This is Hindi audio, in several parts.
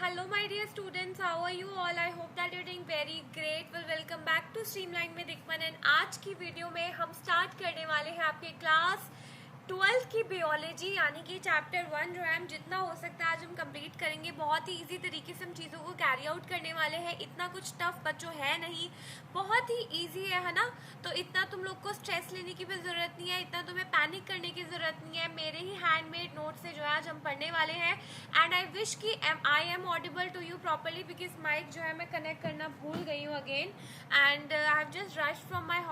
Hello my dear students, how are you all? I hope that you're doing very great. Welcome back to Streamline with Ikman and आज की वीडियो में हम स्टार्ट करने वाले हैं आपके क्लास 12th की बियोलॉजी यानी कि चैप्टर 1 जो है हम जितना हो सकता है आज हम कंप्लीट करेंगे। बहुत ही इजी तरीके से हम चीज़ों को कैरी आउट करने वाले हैं। इतना कुछ टफ बच्चों है नहीं, बहुत ही इजी है ना। तो इतना तुम लोग को स्ट्रेस लेने की भी ज़रूरत नहीं है, इतना तुम्हें पैनिक करने की ज़रूरत नहीं है। मेरे ही हैंडमेड नोट से जो है आज हम पढ़ने वाले हैं। एंड आई विश कि I am audible to you properly because mic जो है मैं कनेक्ट करना भूल गई हूँ again. And I have just rush from my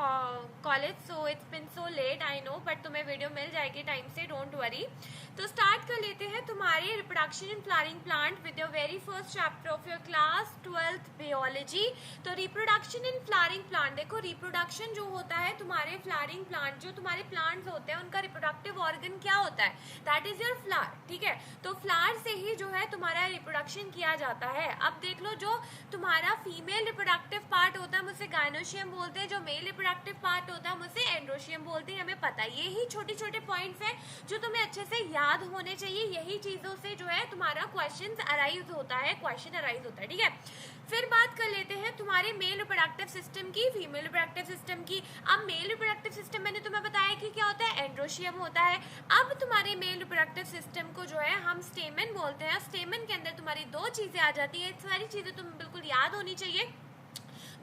college so it's been so late I know, but तुम्हें वीडियो मिल जाएगी के टाइम से, डोंट वरी। तो स्टार्ट कर लेते हैं तुम्हारे reproduction in flowering plant with your very first chapter of your class 12th biology. तो रिप्रोडक्शन इन फ्लावरिंग प्लांट, देखो रिप्रोडक्शन जो होता है तुम्हारे फ्लावरिंग प्लांट, जो तुम्हारे प्लांट्स होते हैं उनका रिप्रोडक्टिव ऑर्गन क्या होता है? दैट इज योर फ्लावर, ठीक है। तो फ्लावर से ही जो है तुम्हारा रिप्रोडक्शन किया जाता है। अब देख लो, जो तुम्हारा फीमेल रिप्रोडक्टिव पार्ट होता है हम उसे गायनोशियम बोलते हैं, जो मेल रिप्रोडक्टिव पार्ट होता है हम उसे एंड्रोशियम बोलते हैं। हमें पता है, ये ही छोटे छोटे पॉइंट्स हैं जो तुम्हें अच्छे से याद होने चाहिए। यही चीजों से जो है तुम्हारा क्वेश्चन अराइज होता है, ठीक है। फिर बात कर लेते हैं तुम्हारे मेल रिप्रोडक्टिव सिस्टम की, फीमेल रिप्रोडक्टिव सिस्टम की। अब मेल रिप्रोडक्टिव सिस्टम मैंने तुम्हें बताया कि क्या होता है, एंड्रोशियम होता है। अब तुम्हारे मेल रिप्रोडक्टिव सिस्टम को जो है हम स्टेमन बोलते हैं। स्टेमन के अंदर तुम्हारी दो चीजें आ जाती है, सारी चीजें तुम्हें बिल्कुल याद होनी चाहिए।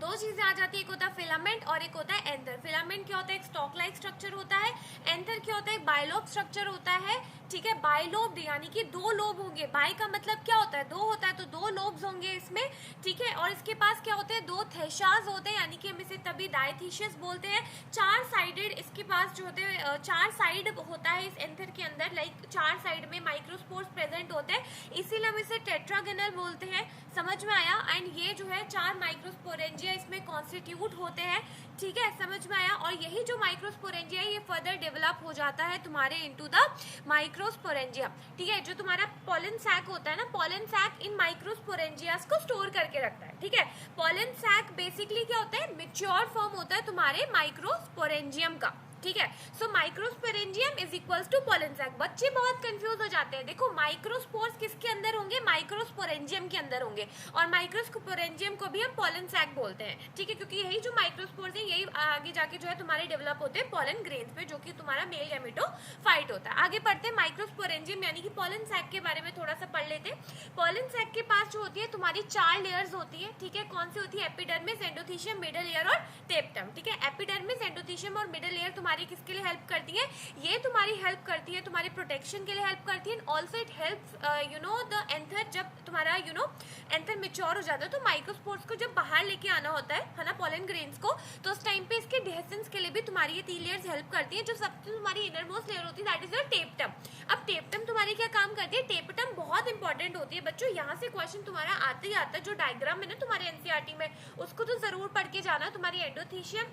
दो चीजें आ जाती है, एक होता है फिलामेंट और एक होता है एंथर। फिलामेंट क्या होता है? एक स्टॉक लाइक स्ट्रक्चर होता है। एंथर क्या होता है? एक बायलोब स्ट्रक्चर होता है, ठीक है। बायलोब यानी कि दो लोब होंगे। बाय का मतलब क्या होता है? दो होता है, तो दो लोब्स होंगे इसमें, ठीक है। और इसके पास क्या होते हैं? दो थेशास होते हैं, यानी कि हम इसे तभी डायथीशियस बोलते हैं। चार साइडेड इसके पास जो होते हैं, चार साइड होता है इस एंथर के अंदर, लाइक चार साइड में माइक्रोस्पोर्स प्रेजेंट होते हैं, इसीलिए हम इसे टेट्रागोनल बोलते हैं। समझ में आया? एंड ये जो है चार माइक्रोस्पोरेंजिया इसमें कॉन्स्टिट्यूट होते हैं, ठीक है। समझ में आया? और यही जो माइक्रोस्पोरेंजिया ये फर्दर डेवलप हो जाता है तुम्हारे इनटू द माइक्रोस्पोरेंजिया, ठीक है। जो तुम्हारा पॉलन सैक होता है ना, पॉलन सैक इन माइक्रोस्पोरेंजियास को स्टोर करके रखता है, ठीक है। पॉलन सैक बेसिकली क्या होता है? मैच्योर फॉर्म होता है तुम्हारे माइक्रोस्पोरेंजियम का, ठीक है। So microsporangium is equals to pollen sac. बच्चे बहुत कंफ्यूज हो जाते हैं। देखो, माइक्रोस्पोर्स किसके अंदर होंगे? माइक्रोस्पोरेंजियम के अंदर होंगे, और माइक्रोस्पोरेंजियम को भी हम पॉलन सैक बोलते हैं, ठीक है। क्योंकि यही जो माइक्रोस्पोर्स है यही आगे जाके जो है तुम्हारे डेवलप होते हैं पॉलन ग्रेन्स पे, जो कि तुम्हारा मेल गैमेटोफाइट होता है। आगे पढ़ते हैं माइक्रोस्पोरेंजियम यानी कि पॉलन सैक के बारे में थोड़ा सा पढ़ लेते हैं। पॉलन सैक के पास जो होती है तुम्हारी चार लेयर्स होती है, ठीक है। कौन सी होती है? एपिडर्मिस, एंडोथीशियम, मिडल लेयर और टेप्टम, ठीक है। एपिडर्मिस, एंडोथीशियम और मिडल लेयर तुम्हारी किसके लिए हेल्प करती है? ये तुम्हारी हेल्प करती है तुम्हारे प्रोटेक्शन के लिए हेल्प करती है। Also it help you know the anther, जब तुम्हारा यू नो एंथर मेच्योर हो जाता है तो माइक्रोस्पोर्स को जब बाहर लेके आना होता है ना, पॉलन ग्रेन्स को, तो उस टाइम पे इसके डिहेसेंस के लिए भी तुम्हारी ये तीन लेयर्स हेल्प करती है। जो सबसे तुम्हारी इनर मोस्ट लेयर होती है दैट इज योर टेप्टम। अब टेप्टम तुम्हारी क्या काम करती है? टेप्टम बहुत इंपॉर्टेंट होती है बच्चों। यहाँ से क्वेश्चन तुम्हारा आते ही आता है। जो डायग्राम है ना तुम्हारे एनसीईआरटी में, उसको तो जरूर पढ़ के जाना। तुम्हारी एंडोथीशियम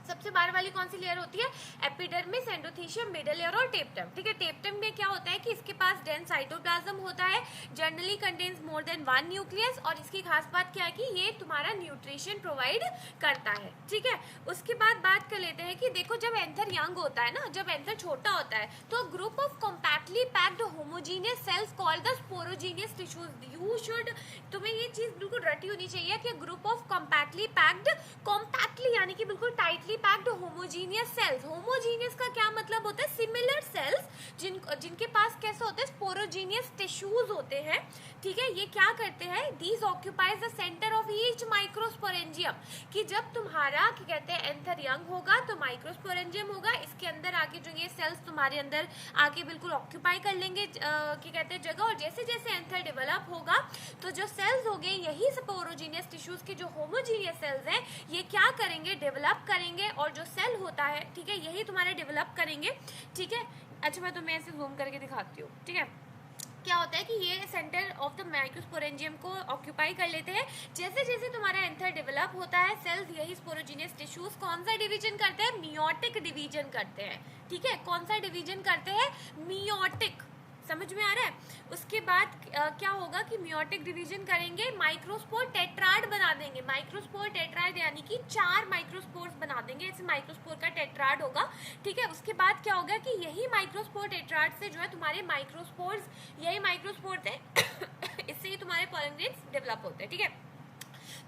सबसे बाहर वाली कौन सी लेयर होती है? एपिडर्मिस, एंडोथीशियम, मिडल लेयर और टेप्टम, ठीक है। टेप्टम में क्या होता है कि इसके पास डेंस साइटोप्लाज्म होता है, generally contains more than one nucleus, और इसकी खास बात क्या है कि ये तुम्हारा न्यूट्रिशन प्रोवाइड करता है, ठीक है। उसके बाद बात कर लेते हैं कि देखो, जब एंथर यंग होता है ना, जब एंथर छोटा होता है, तो group of compactly packed homogeneous cells called the sporogenous tissues. You should, तुम्हें ये चीज बिल्कुल रटी होनी चाहिए कि group of compactly packed, compactly यानी कि बिल्कुल tightly packed homogeneous cells. Homogeneous का क्या मतलब होता है? सिमिलर सेल्स जिनके पास कैसे होते हैं? स्पोरोजीनियस टिश्यूज होते हैं, ठीक है। ये क्या करते हैं? These occupies the centre of each microsporangium, कि जब तुम्हारा क्या कहते हैं एंथर यंग होगा तो माइक्रोस्पोरेंजियम होगा, इसके अंदर आके जो ये सेल्स तुम्हारे अंदर आके बिल्कुल ऑक्यूपाई कर लेंगे क्या कहते हैं जगह। और जैसे जैसे एंथर डेवलप होगा तो जो सेल्स हो गए यही स्पोरोजीनियस टिश्यूज के जो होमोजीनियस सेल्स हैं ये क्या करेंगे? डेवलप करेंगे, और जो सेल होता है, ठीक है, यही तुम्हारे डेवलप करेंगे, ठीक है। अच्छा, मैं तुम्हें ऐसे जूम करके दिखाती हूँ, ठीक है। क्या होता है कि ये सेंटर ऑफ द माइक्रोस्पोरेंजियम को ऑक्यूपाई कर लेते हैं। जैसे जैसे तुम्हारा एंथर डेवलप होता है, सेल्स यही स्पोरोजीनियस टिश्यूज कौन सा डिवीजन करते हैं? मियोटिक डिवीजन करते हैं, ठीक है। कौन सा डिवीजन करते हैं? मियोटिक। समझ में आ रहा है? उसके बाद क्या होगा कि मियोटिक डिवीजन करेंगे, माइक्रोस्पोर टेट्राड बना देंगे। माइक्रोस्पोर टेट्राड यानी कि चार माइक्रोस्पोर्स बना देंगे, ऐसे माइक्रोस्पोर का टेट्राड होगा, ठीक है। उसके बाद क्या होगा कि यही माइक्रोस्पोर टेट्राड से जो है तुम्हारे माइक्रोस्पोर्स, यही माइक्रोस्पोर थे इससे ही तुम्हारे पॉलन ग्रेन्स डेवलप होते हैं, ठीक है।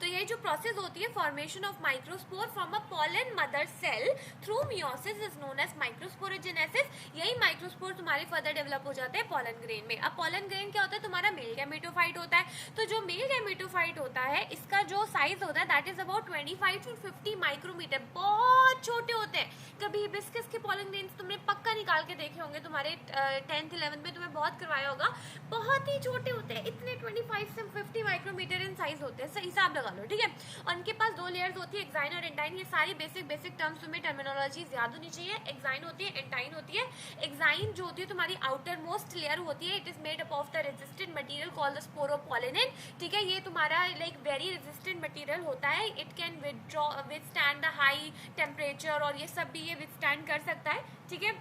तो ये जो प्रोसेस होती है formation of microspore from a pollen mother cell through meiosis is known as microsporogenesis. यही माइक्रोस्पोर तुम्हारे फर्दर डेवलप हो जाते हैं पॉलन ग्रेन में। अब पॉलन ग्रेन क्या होता है, तुम्हारा मेल गैमेटोफाइट होता है। तो जो मेल गैमेटोफाइट होता है इसका जो साइज होता है that is about 25 to 50 micrometre, बहुत छोटे होते हैं। कभी हिबिस्कस के पॉलन ग्रेन्स तुमने पक्का निकाल के देखे होंगे, तुम्हारे 10th 11th में तुम्हें बहुत करवाया होगा, बहुत ही छोटे होते हैं, इतने 25 से 50 माइक्रोमीटर इन साइज होते हैं, हिसाब लगा लो, ठीक है। और उनके पास दो लेयर्स होती है, एक्साइन और एंटाइन। ये सारी बेसिक टर्म्स तुम्हें टर्मिनोलॉजी याद होनी चाहिए। एक्साइन होती है, एंटाइन होती है। एक्साइन जो होती है तुम्हारी आउटर मोस्ट लेयर होती है, it is made up of the resistant material called the sporopollenin, ठीक है। ये तुम्हारा लाइक वेरी रेजिस्टेंट मटेरियल होता है, it can withstand the high temperature और ये सब भी ये विथस्टैंड कर सकता है, ठीक है।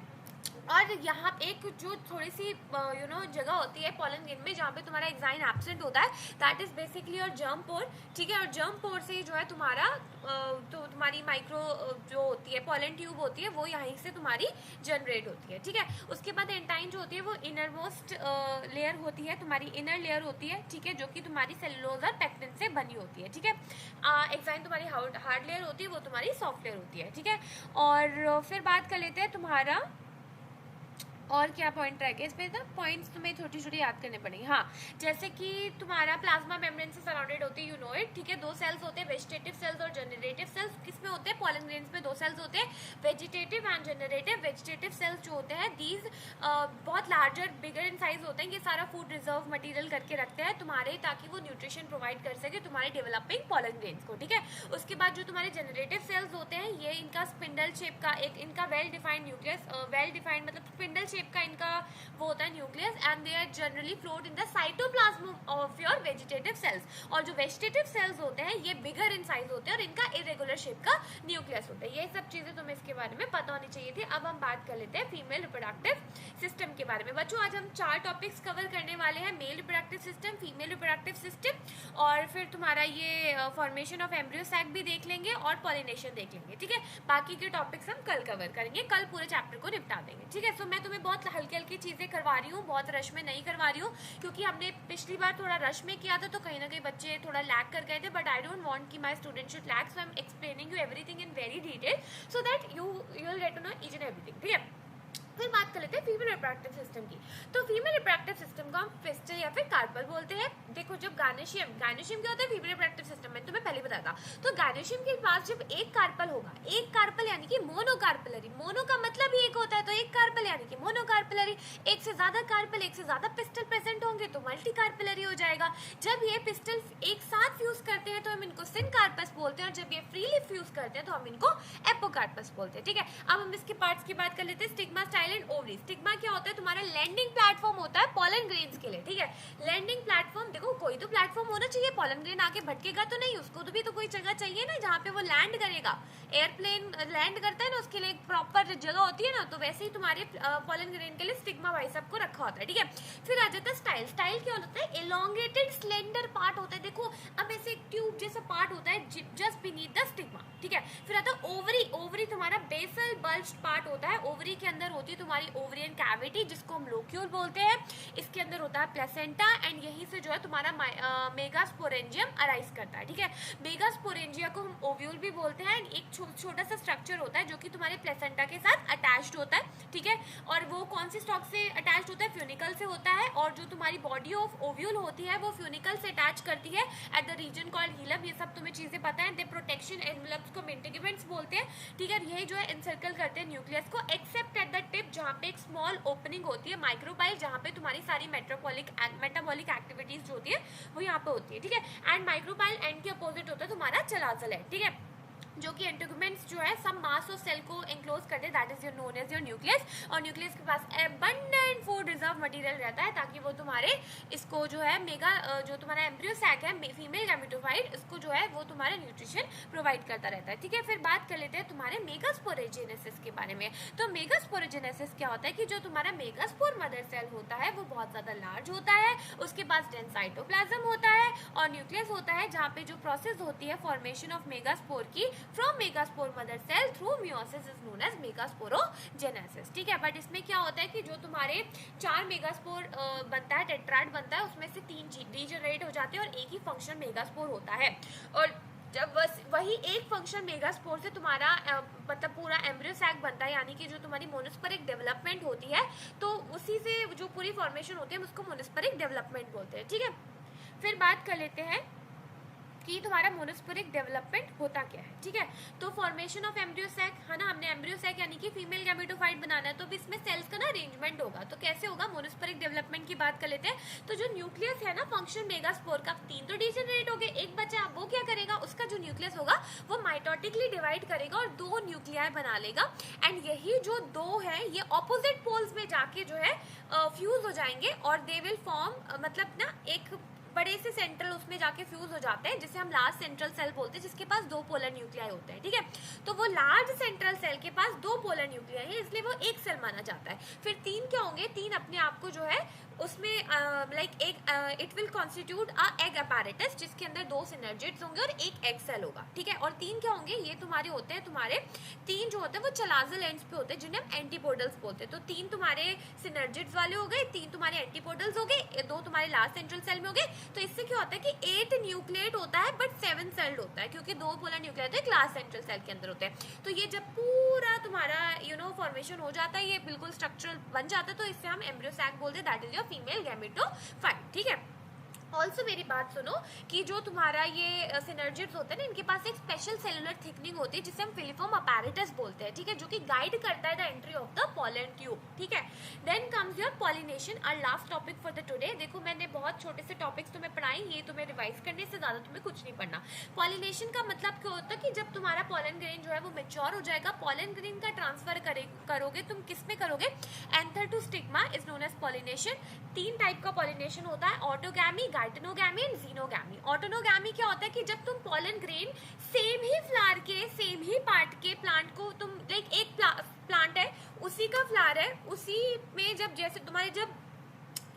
और यहाँ एक जो थोड़ी सी जगह होती है पॉलन ग्रेन में जहाँ पे तुम्हारा एक्साइन एब्सेंट होता है, दैट इज बेसिकली और जर्म पोर, ठीक है। और जर्म पोर से जो है तुम्हारा तो तुम्हारी माइक्रो जो होती है पॉलन ट्यूब होती है वो यहीं से तुम्हारी जनरेट होती है, ठीक है। उसके बाद एंटाइन जो होती है वो इनर मोस्ट लेयर होती है, तुम्हारी इनर लेयर होती है, ठीक है, जो कि तुम्हारी सेलुलोज और पेक्टिन से बनी होती है, ठीक है। एक्साइन तुम्हारी हार्ड लेयर होती है, वो तुम्हारी सॉफ्ट लेयर होती है, ठीक है। और फिर बात कर लेते हैं तुम्हारा और क्या पॉइंट रह गए इसमें, ना पॉइंट्स तुम्हें छोटी छोटी याद करने पड़ेंगे। हाँ, जैसे कि तुम्हारा प्लाज्मा मेम्ब्रेन से सराउंडेड होती है, यू नो इट, ठीक है। दो सेल्स होते हैं, वेजिटेटिव सेल्स और जनरेटिव सेल्स। किसमें होते हैं, पॉलन ग्रेन्स में दो सेल्स होते हैं, vegetative and generative. Vegetative cells जो होते हैं दीज बहुत लार्जर बिगर इन साइज होते हैं, ये सारा फूड रिजर्व मटीरियल करके रखते हैं तुम्हारे, ताकि वो न्यूट्रिशन प्रोवाइड कर सके तुम्हारे डेवलपिंग पॉलन ग्रेन्स को, ठीक है। उसके बाद जो तुम्हारे जनरेटिव सेल्स होते हैं, ये इनका स्पिंडल शेप का एक इनका well defined nucleus, well defined मतलब स्पिंडल शेप का इनका वो होता है nucleus, and they are generally float in the cytoplasm of your vegetative cells. और जो वेजिटेटिव सेल्स होते हैं ये बिगर इन साइज होते हैं और इनका इरेगुलर शेप का न्यूक्लियस होता है। ये सब चीजें तुम्हें इसके बारे में पता होनी चाहिए थी। अब हम बात कर लेते हैं फीमेल रिप्रोडक्टिव सिस्टम के बारे में। बच्चों आज हम 4 टॉपिक्स कवर करने वाले हैं, male reproductive system, female reproductive system, और फिर तुम्हारा ये फॉर्मेशन ऑफ एम्ब्रियो सैक भी देख लेंगे और पॉलिनेशन देख लेंगे, ठीक है। बाकी के टॉपिक्स हम कल कवर करेंगे, कल पूरे चैप्टर को निपटा देंगे, ठीक है। सो मैं तुम्हें बहुत हल्के हल्की चीजें करवा रही हूँ, बहुत रश में नहीं करवा रही हूँ, क्योंकि हमने पिछली बार थोड़ा रश में किया था तो कहीं ना कहीं बच्चे थोड़ा लैग कर गए थे, बट आई डोंट वांट कि my student should lag, so I am explaining you everything in very detail so that you will get to know each and everything, ठीक है। फिर बात कर लेते हैं फीमेल रिप्रोडक्टिव सिस्टम की। तो फीमेल रिप्रोडक्टिव सिस्टम को हम फिस्टल या फिर कार्पल बोलते हैं। देखो जब गायनेशियम क्या होता है फीमेल रिप्रोडक्टिव सिस्टम में, तुम्हें पहले बताया था। तो गायनेशियम के पास जब एक कार्पल होगा, एक कार्पल यानी कि मोनोकार्पलरी, मोनो का मतलब ही एक होता है, तो एक कार्पल यानी कि मोनोकार्पलरी। एक से ज्यादा कार्पल, एक से ज्यादा पिस्टल प्रेजेंट होंगे तो मल्टी कार्पलरी हो जाएगा। जब ये पिस्टल एक साथ फ्यूज करते हैं तो हम इनको सिनकार्पस बोलते हैं, और जब ये फ्रीली फ्यूज करते हैं तो हम इनको एपोकार्पस बोलते हैं, ठीक है। अब हम इसके पार्ट्स की बात कर लेते हैं। Stigma, style and ovary. Stigma क्या होता है, तुम्हारा लैंडिंग प्लेटफॉर्म होता है पॉलन ग्रेन्स के लिए, ठीक है। लैंडिंग प्लेटफॉर्म, देखो कोई तो प्लेटफॉर्म होना चाहिए, पॉलन ग्रेन आके भटकेगा तो नहीं, उसको तो भी तो कोई जगह चाहिए ना जहाँ पे वो लैंड करेगा। एयरप्लेन लैंड करता है ना, उसके लिए एक प्रॉपर जगह होती है ना, तो वैसे ही तुम्हारे पॉलन ग्रेन के लिए स्टिग्मा भाई सबको रखा होता है, ठीक है। फिर आ जाता है स्टाइल। स्टाइल क्या होता है, एलोंगेटेड स्लेंडर पार्ट होता है। देखो अब ऐसे एक ट्यूब जैसा पार्ट होता है जस्ट बीनीथ द स्टिग्मा, ठीक है। फिर आता है ओवरी। ओवरी तुम्हारा बेसल बल्ज्ड पार्ट होता है। ओवरी के अंदर होती है तुम्हारी ओवरियन कैविटी, जिसको हम लोक्यूल बोलते हैं। इसके अंदर होता है प्लेसेंटा, एंड यहीं से जो है तुम्हारा मेगास्पोरेंजियम अराइज करता है, ठीक है। मेगास्पोरेंजिया को हम ओव्यूल भी बोलते हैं। एक छोटा सा स्ट्रक्चर होता है जो कि तुम्हारे प्लेसेंटा के साथ अटैच्ड होता है, ठीक है। और वो कौन सी स्टॉक से अटैच्ड होता है, फ्यूनिकल से होता है। और जो तुम्हारी बॉडी ऑफ ओव्यूल होती है वो फ्यूनिकल से अटैच करती है एट द रीजन कॉल्ड हीलम। ये सब तुम्हें चीजें पता है। दे प्रोटेक्शन एनवेलप्स को इंटीग्रेमेंट्स बोलते हैं, ठीक है। यही जो है एनसर्कल करते हैं न्यूक्लियस को, एक्सेप्ट एट द टिप जहाँ पे एक स्मॉल ओपनिंग होती है, माइक्रोपाइल, जहाँ पे तुम्हारी सारी मेटाबॉलिक एक्टिविटीज जो होती है वो यहाँ पे होती है, ठीक है। एंड माइक्रोपाइल एंड के अपोजिट होता है तुम्हारा चलाजल है, ठीक है, जो कि इंटीग्रेमेंट्स जो है सब मास और सेल को एंक्लोज करते हैं, that is your known as your nucleus. और न्यूक्लियस के पास अबंडेंट फूड रिजर्व मटेरियल रहता है, ताकि वो तुम्हारे इसको जो है जो तुम्हारा एम्ब्रियो सैक है फीमेल गैमेटोफाइट, इसको जो है वो तुम्हारे न्यूट्रिशन प्रोवाइड करता रहता है, ठीक है। फिर बात कर लेते हैं तुम्हारे मेगास्पोरेजेनेसिस के बारे में। तो मेगास्पोरेजेनेसिस क्या होता है कि जो तुम्हारा मेगास्पोर मदर सेल होता है वो बहुत ज्यादा लार्ज होता है, उसके पास डेंस साइटोप्लाज्म होता है और न्यूक्लियस होता है, जहाँ पे जो प्रोसेस होती है फॉर्मेशन ऑफ मेगास्पोर की from megaspore mother cell through meiosis is known as megasporogenesis. ठीक है, बट इसमें क्या होता है कि जो तुम्हारे 4 मेगास्पोर बनता है, टेट्राड बनता है, उसमें से 3 डीजनरेट हो जाते हैं और एक ही फंक्शन मेगास्पोर होता है। और जब बस वही एक फंक्शन मेगास्पोर से तुम्हारा मतलब पूरा एम्ब्रियो सैक बनता है, यानी कि जो तुम्हारी मोनोस्पेरिक डेवलपमेंट होती है, तो उसी से जो पूरी फॉर्मेशन होती है उसको मोनोस्पेरिक डेवलपमेंट बोलते हैं। ठीक है, फिर बात कर लेते हैं कि तुम्हारा मोनोस्पोरिक डेवलपमेंट होता क्या है। ठीक है, तो फॉर्मेशन ऑफ एम्ब्रियो सैक है ना, हमने एम्ब्रियो सैक यानी कि फीमेल गैमेटोफाइट बनाना है, तो भी इसमें सेल्स का ना अरेंजमेंट होगा। तो कैसे होगा, मोनोस्पोरिक डेवलपमेंट की बात कर लेते हैं। तो जो न्यूक्लियस है ना फंक्शन मेगास्पोर का, 3 तो डीजनरेट हो गए, एक बचा, वो क्या करेगा, उसका जो न्यूक्लियस होगा वो माइटोटिकली डिवाइड करेगा और 2 न्यूक्लियाई बना लेगा। एंड यही जो 2 है ये ऑपोजिट पोल्स में जाके जो है फ्यूज हो जाएंगे और दे विल फॉर्म मतलब ना एक बड़े से सेंट्रल उसमें जाके फ्यूज हो जाते हैं, जिसे हम लार्ज सेंट्रल सेल बोलते हैं, जिसके पास 2 पोलर न्यूक्लियाई होते हैं। ठीक है, तो वो लार्ज सेंट्रल सेल के पास 2 पोलर न्यूक्लियाई है, इसलिए वो एक सेल माना जाता है। फिर 3 क्या होंगे, 3 अपने आप को जो है उसमें लाइक एक it will constitute a egg apparatus, जिसके अंदर 2 सिनर्जिड्स होंगे और एक एग सेल होगा। ठीक है, और 3 क्या होंगे, ये तुम्हारे होते हैं, तुम्हारे 3 जो होते हैं वो चलाजल एंड्स पे होते हैं, जिन्हें हम एंटीपोडल्स बोलते हैं। तो 3 तुम्हारे सिनर्जिड्स वाले हो गए, 3 तुम्हारे एंटीपोडल्स हो गए, 2 तुम्हारे लास्ट सेंट्रल सेल में हो गए। तो इससे क्या होता है कि 8 न्यूक्लिएट होता है बट 7 सेल्ड होता है, क्योंकि 2 पोलर न्यूक्लियाई होते हैं, लास्ट सेंट्रल सेल के अंदर होते हैं। तो ये जब पूरा तुम्हारा फॉर्मेशन हो जाता है, ये बिल्कुल स्ट्रक्चरल बन जाता है, तो इससे हम एम्ब्रियो सैक बोलते हैं, that is your female gametophyte. ठीक है, ऑल्सो मेरी बात सुनो कि जो तुम्हारा ये सिनर्जिड्स होते हैं ना, इनके पास एक स्पेशल सेलुलर थिकनिंग होती है जिसे हम फिलिफॉर्म अपैरेटस बोलते हैं। ठीक है, जो कि गाइड करता है the entry of the pollen tube. ठीक है, then comes your pollination, our last topic for the today. देखो मैंने बहुत छोटे से टॉपिक्स तुम्हें पढ़ाई, ये तुम्हें रिवाइज करने से ज्यादा तुम्हें कुछ नहीं पढ़ना। पॉलिनेशन का मतलब क्या होता है कि जब तुम्हारा पॉलन ग्रेन जो है वो मैच्योर हो जाएगा, पॉलन ग्रेन का ट्रांसफर करोगे तुम किस में करोगे, anther to stigma is known as pollination. 3 type का पॉलिनेशन होता है, autogamy, geitonogamy and xenogamy. Autogamy क्या होता है कि जब तुम पॉलन ग्रेन सेम ही फ्लावर के सेम ही पार्ट के प्लांट को तुम लाइक एक प्लांट है उसी का फ्लावर है, उसी में जब जैसे तुम्हारे जब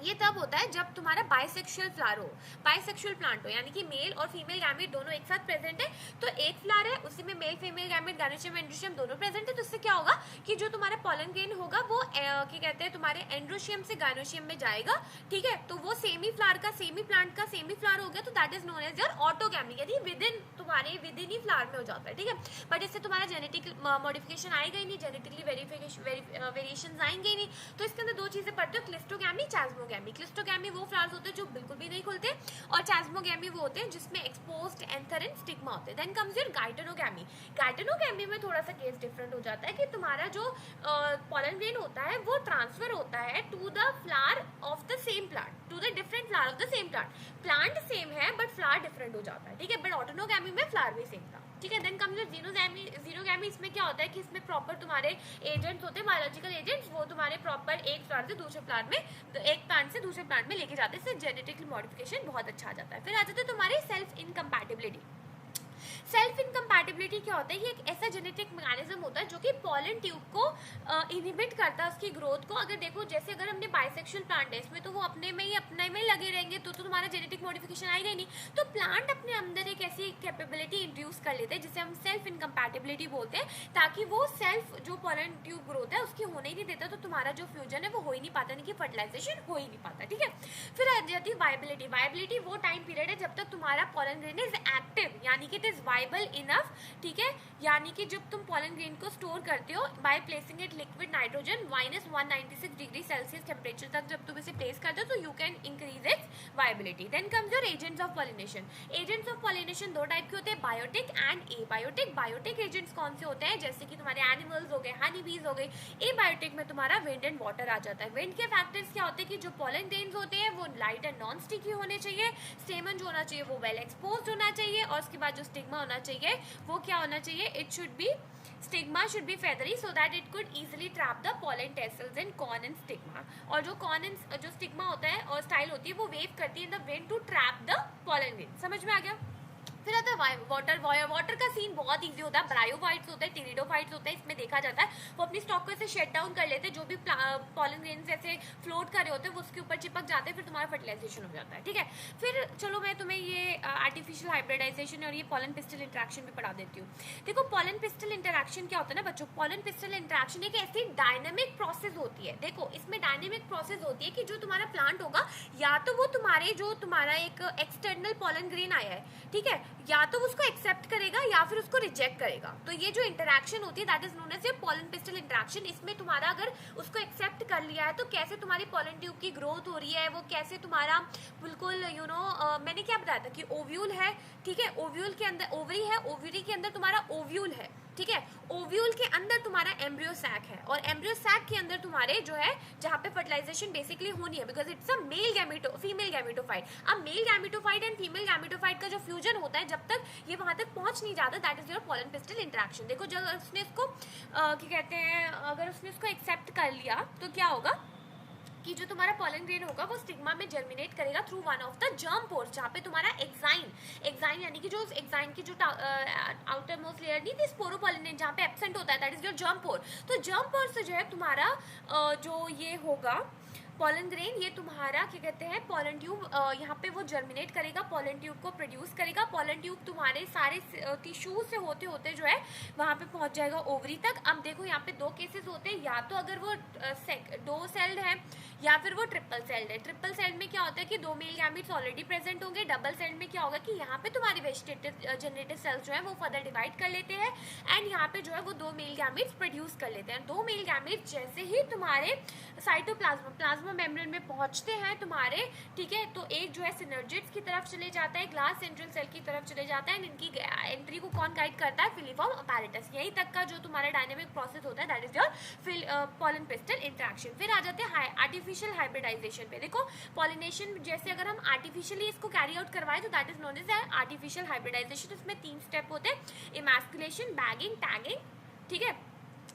ये तब होता है जब तुम्हारा बाइसेक्सुअल फ्लावर हो, बाइसेक्सुअल प्लांट हो, यानी कि मेल और फीमेल गैमेट दोनों एक साथ प्रेजेंट है। तो एक फ्लावर है उसी में male female gamete gynoecium androecium दोनों प्रेजेंट है। तो इससे क्या होगा कि जो तुम्हारा पॉलन ग्रेन होगा वो क्या कहते हैं तुम्हारे एंड्रोशियम से गायनोशियम में जाएगा। ठीक है, तो वो सेमी फ्लावर का सेमी प्लांट का सेमी फ्लावर हो गया, तो that is known as your autogamy, यानी विद इन ही फ्लावर में हो जाता है। ठीक है, बट इससे तुम्हारा जेनेटिक मॉडिफिकेशन आएगा ही नहीं, जेनेटिकली वेरिएशन आएंगे ही नहीं। तो इसके अंदर 2 चीजें पढ़ते हो, क्लिस्टोगैमी, चास्मोगैमी। क्लिस्टोगैमी वो फ्लावर्स होते हैं जो बिल्कुल भी नहीं खुलते, और चास्मोगैमी वो होते हैं जिसमें एक्सपोज्ड एंथर एंड स्टिग्मा होते हैं। Then comes your geitonogamy. Geitonogamy में थोड़ा सा केस डिफरेंट हो जाता है कि तुम्हारा जो पॉलन ग्रेन होता है वो ट्रांसफर होता है to the flower of the same plant, to the different flower of the same plant. Plant same है बट फ्लावर डिफरेंट हो जाता है। ठीक है, बट ऑटोनोगैमी में फ्लावर भी सेम था। ठीक है, देन कम्स योर जीनोगैमी। इसमें क्या होता है कि इसमें प्रॉपर तुम्हारे एजेंट्स होते हैं, बायोलॉजिकल एजेंट्स, वो तुम्हारे प्रॉपर एक फ्लावर से दूसरे प्लांट में, एक प्लांट से दूसरे प्लांट में लेके जाते हैं। इससे जेनेटिक मॉडिफिकेशन बहुत अच्छा आ जाता है। फिर आ जाते हैं तुम्हारे सेल्फ इनकम्पैटिबिलिटी। सेल्फ इनकम्पैटिबिलिटी क्या होता है, ये एक ऐसा जेनेटिक मैकेनिज्म होता है जो कि पॉलन ट्यूब को इनहिबिट करता है उसकी ग्रोथ को। अगर देखो जैसे अगर हमने बाइसेक्सुअल प्लांट है इसमें तो वो अपने में लगे रहेंगे, तो तुम्हारा जेनेटिक मॉडिफिकेशन आएगा ही नहीं। तो प्लांट अपने अंदर एक ऐसी कैपेबिलिटी इंट्रोड्यूस कर लेते हैं जिसे हम सेल्फ इनकम्पैटिबिलिटी बोलते हैं, ताकि वो सेल्फ जो पॉलन ट्यूब ग्रोथ है उसकी होने ही नहीं देता, तो तुम्हारा जो फ्यूजन है वो हो ही नहीं पाता, नहीं कि फर्टिलाइजेशन हो ही नहीं पाता। ठीक है, फिर आ जाती है वायबिलिटी। वायबिलिटी वो टाइम पीरियड है जब तक तुम्हारा पॉलन ग्रेन इज एक्टिव, यानी कि इट इज वाइबल इनफ। ठीक है, यानी कि जब तुम पॉलन ग्रेन को स्टोर करते हो by placing it liquid nitrogen -196 degree Celsius temperature तक जब तुम इसे प्लेस करते हो, तो you can increase its viability. Then comes your agents of pollination. Agents of pollination 2 type के होते हैं, biotic and abiotic. Biotic agents कौन से होते हैं, जैसे कि तुम्हारे एनिमल्स हो गए, हनी बीज हो गए। एबायोटिक में तुम्हारा विंड एंड वाटर आ जाता है। विंड के फैक्टर्स क्या होते हैं कि जो पॉलन ग्रेन्स होते हैं वो लाइट एंड नॉन स्टिकी होने चाहिए, स्टेमन जो होना चाहिए वो वेल एक्सपोज्ड होना चाहिए, और उसके बाद जो स्टिग्मा होना चाहिए वो क्या होना चाहिए, it should be stigma should be feathery so that it could easily trap the pollen tassels in corn and stigma. और जो कॉर्न एंड जो स्टिग्मा होता है और स्टाइल होती है वो वेव करती है in the wind to trap the pollen grain. समझ में आ गया। फिर आता है वाटर। वाटर का सीन बहुत इजी होता है, ब्रायोफाइट्स होते हैं, टेरिडोफाइट्स होते हैं, इसमें देखा जाता है वो अपनी स्टॉक को ऐसे शट डाउन कर लेते हैं, जो भी पॉलन ग्रेन्स ऐसे फ्लोट कर रहे होते हैं वो उसके ऊपर चिपक जाते हैं, फिर तुम्हारा फर्टिलाइजेशन हो जाता है। ठीक है, फिर चलो मैं मैं तुम्हें ये आर्टिफिशियल हाइब्रिडाइजेशन और ये पॉलन पिस्टल इंटरेक्शन भी पढ़ा देती हूँ। देखो पॉलन पिस्टल इंटरेक्शन क्या होता है ना बच्चों, पॉलन पिस्टल इंटरेक्शन एक ऐसी डायनेमिक प्रोसेस होती है। देखो इसमें डायनेमिक प्रोसेस होती है कि जो तुम्हारा प्लांट होगा या तो वो तुम्हारा एक एक्सटर्नल पॉलन ग्रेन आया है, ठीक है, या तो उसको एक्सेप्ट करेगा या फिर उसको रिजेक्ट करेगा। तो ये जो इंटरेक्शन होती है that is known as a pollen pistil interaction. इसमें तुम्हारा अगर उसको एक्सेप्ट कर लिया है तो कैसे तुम्हारी पॉलन ट्यूब की ग्रोथ हो रही है, वो कैसे तुम्हारा बिल्कुल मैंने क्या बताया था कि ओव्यूल है, ठीक है, ओव्यूल के अंदर ओवरी है, ओवरी के अंदर तुम्हारा ओव्यूल है, ठीक है, ओव्यूल के अंदर तुम्हारा एम्ब्रियो सैक है और एम्ब्रियो सैक के अंदर तुम्हारे जो है जहाँ पे फर्टिलाइजेशन बेसिकली होनी है because it's a female gametophyte. अब male gametophyte and female gametophyte का जो फ्यूजन होता है जब तक ये वहां तक पहुंच नहीं जाता that is your pollen pistil interaction. देखो जब उसने इसको क्या कहते हैं, अगर उसने इसको एक्सेप्ट कर लिया तो क्या होगा कि जो तुम्हारा पॉलन ग्रेन होगा वो स्टिग्मा में जर्मिनेट करेगा through one of the germ pores, जहाँ पे तुम्हारा एक्साइन यानी कि जो एक्साइन की जो आउटर मोस्ट लेयर नहीं थी स्पोरोपोलिनेट जहाँ पे एब्सेंट होता है दैट इज योर जर्म पोर। तो जर्म पोर से जो है तुम्हारा जो ये होगा पॉलन ग्रेन, ये तुम्हारा क्या कहते हैं पॉलन ट्यूब यहाँ पे वो जर्मिनेट करेगा, पॉलन ट्यूब को प्रोड्यूस करेगा। पॉलन ट्यूब तुम्हारे सारे टिश्यू से होते होते जो है वहाँ पे पहुँच जाएगा ओवरी तक। अब देखो यहाँ पे दो केसेस होते हैं, या तो अगर वो दो सेल्ड है या फिर वो ट्रिपल सेल्ड है। ट्रिपल सेल्ड में क्या होता है कि दो मेल गैमेट्स ऑलरेडी प्रेजेंट होंगे। डबल सेल्ड में क्या होगा कि यहाँ पे तुम्हारी वेजिटेटिव जनरेटिव सेल्स जो है वो फर्दर डिवाइड कर लेते हैं एंड यहाँ पे जो है वो दो मेल गैमेट्स प्रोड्यूस कर लेते हैं। दो मेल गैमेट्स जैसे ही तुम्हारे प्लाज्मा मेम्ब्रेन में पहुंचते हैं तुम्हारे, ठीक है, तो एक जो है सिनर्जिड्स की तरफ चले जाता है, ग्लास सेंट्रल सेल की तरफ चले जाता है। इनकी एंट्री को कौन गाइड करता है, फिलीफॉर्म अपैरेटस। यही तक का जो तुम्हारा डायनेमिक प्रोसेस होता है that is your pollen pistil interaction. फिर आ जाते हैं आर्टिफिशियल हाइब्रिडाइजेशन पे। देखो पॉलिनेशन जैसे अगर हम आर्टिफिशियली इसको कैरी आउट करवाएं तो that is known as artificial hybridisation. इसमें 3 स्टेप होते हैं, इमैस्कुलेशन, बैगिंग, टैगिंग, ठीक है।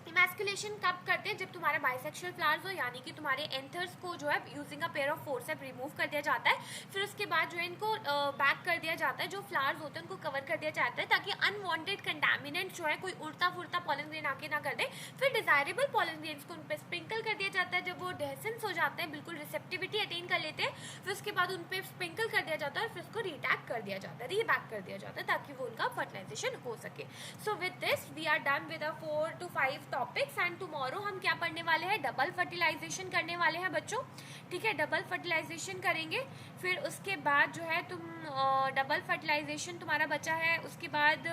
इमैस्कुलेशन कब करते हैं, जब तुम्हारे बाइसेक्सुअल फ्लावर्स हो यानी कि तुम्हारे एंथर्स को जो है using a pair of forcep remove कर दिया जाता है। फिर उसके बाद जो है इनको बैक कर दिया जाता है, जो फ्लावर्स होते हैं उनको कवर कर दिया जाता है ताकि अनवांटेड कंटामिनेंट जो है कोई उड़ता फुड़ता पॉलन ग्रेन आके ना कर दे। फिर डिजायरेबल पॉलन ग्रेन्स को उन पर स्प्रिंकल कर दिया जाता है। जब वो डेसेंस हो जाते हैं, बिल्कुल रिसेप्टिविटी अटेन कर लेते हैं, फिर उसके बाद उन पर स्प्रिंकल कर दिया जाता है और फिर उसको रीटैक कर दिया जाता है, रीबैक कर दिया जाता है ताकि वो उनका फर्टिलाइजेशन हो सके। So with this we are done with 4 to 5 topics and tomorrow हम क्या पढ़ने वाले हैं, डबल फर्टिलाइजेशन करने वाले हैं बच्चों, ठीक है। डबल फर्टिलाइजेशन करेंगे, फिर उसके बाद जो है तुम डबल फर्टिलाइजेशन तुम्हारा बचा है, उसके बाद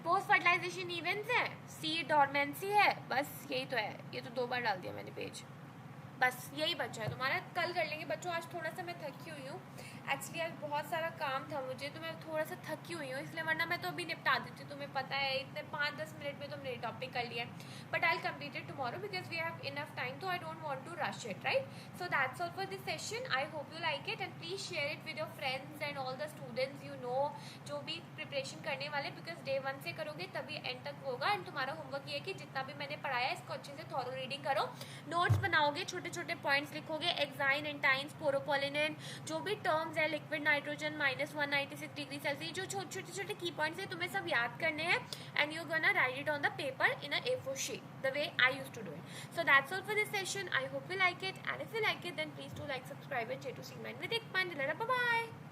पोस्ट फर्टिलाइजेशन इवेंट्स है, सीड डॉर्मेंसी है, बस यही तो है। ये तो 2 बार डाल दिया मैंने पेज, बस यही बचा है तुम्हारा। कल कर लेंगे बच्चों। आज थोड़ा सा मैं थकी हुई हूँ, एक्चुअली आज बहुत सारा काम था मुझे तो मैं थोड़ा सा थकी हुई हूँ, इसलिए वरना मैं तो अभी निपटा देती हूँ। तुम्हें पता है इतने 5-10 मिनट में तुमने टॉपिक कर लिया है, but I will complete it tomorrow because we have enough time, तो I don't want to rush it, right. So that's all for this session. I hope you like it and please share it with your friends and all the students you know जो भी प्रिपरेशन करने वाले, बिकॉज डे 1 से करोगे तभी एंड तक होगा। एंड तुम्हारा होमवर्क ये है कि जितना भी मैंने पढ़ाया है इसको अच्छे से थॉरो रीडिंग करो, नोट्स बनाओगे, छोटे छोटे पॉइंट्स लिखोगे, एक्साइन, एंटाइन, स्पोरोपोलिनेट, जो भी टर्म्स है, लिक्विड नाइट्रोजन -196 डिग्री सेल्सियस, जो छोटे छोटे की पॉइंट्स है तुम्हें सब याद करने हैं and you gonna right it on the paper in a A4 sheet the way I used to do it. So that's all for this session. I hope you like it, and if you like it then please do like, subscribe and share to Streamline with Ikman. Bye bye.